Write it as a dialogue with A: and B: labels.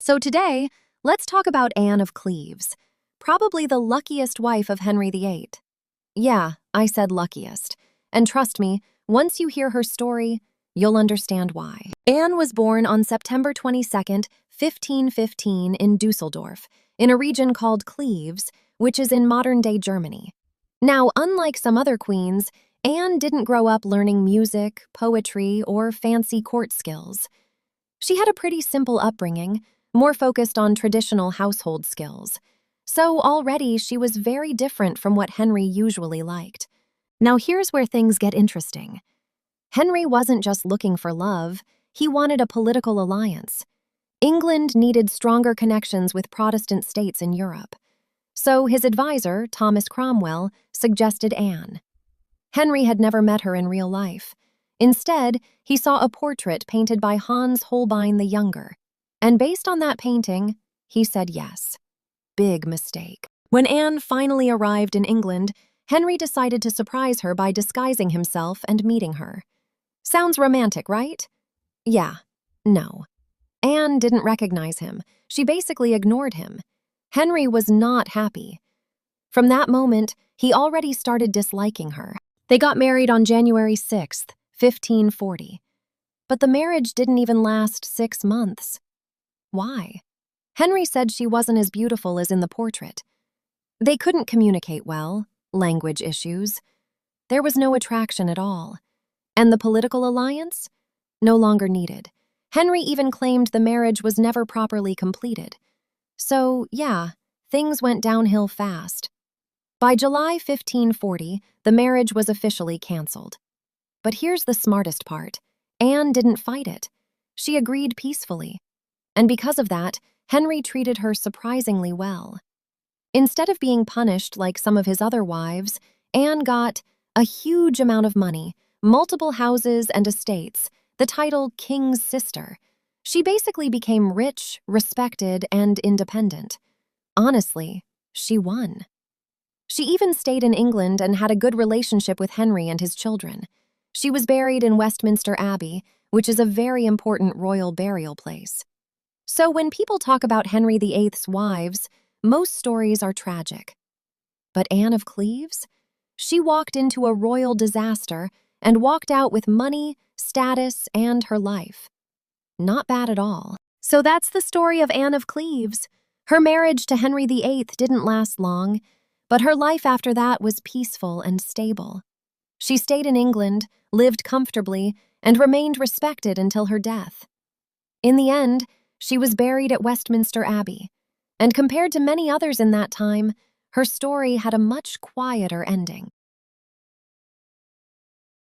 A: So today, let's talk about Anne of Cleves, probably the luckiest wife of Henry VIII. Yeah, I said luckiest. And trust me, once you hear her story, you'll understand why. Anne was born on September 22nd, 1515 in Dusseldorf, in a region called Cleves, which is in modern-day Germany. Now, unlike some other queens, Anne didn't grow up learning music, poetry, or fancy court skills. She had a pretty simple upbringing, more focused on traditional household skills. So already she was very different from what Henry usually liked. Now here's where things get interesting. Henry wasn't just looking for love, he wanted a political alliance. England needed stronger connections with Protestant states in Europe. So his advisor, Thomas Cromwell, suggested Anne. Henry had never met her in real life. Instead, he saw a portrait painted by Hans Holbein the Younger. And based on that painting, he said yes. Big mistake. When Anne finally arrived in England, Henry decided to surprise her by disguising himself and meeting her. Sounds romantic, right? Yeah. No. Anne didn't recognize him. She basically ignored him. Henry was not happy. From that moment, he already started disliking her. They got married on January 6th, 1540. But the marriage didn't even last 6 months. Why? Henry said she wasn't as beautiful as in the portrait. They couldn't communicate well, language issues. There was no attraction at all. And the political alliance? No longer needed. Henry even claimed the marriage was never properly completed. So, yeah, things went downhill fast. By July 1540, the marriage was officially canceled. But here's the smartest part. Anne didn't fight it. She agreed peacefully. And because of that, Henry treated her surprisingly well. Instead of being punished like some of his other wives, Anne got a huge amount of money, multiple houses and estates, the title King's Sister. She basically became rich, respected, and independent. Honestly, she won. She even stayed in England and had a good relationship with Henry and his children. She was buried in Westminster Abbey, which is a very important royal burial place. So when people talk about Henry VIII's wives, most stories are tragic. But Anne of Cleves? She walked into a royal disaster and walked out with money, status, and her life. Not bad at all. So that's the story of Anne of Cleves. Her marriage to Henry VIII didn't last long, but her life after that was peaceful and stable. She stayed in England, lived comfortably, and remained respected until her death. In the end, she was buried at Westminster Abbey, and compared to many others in that time, her story had a much quieter ending.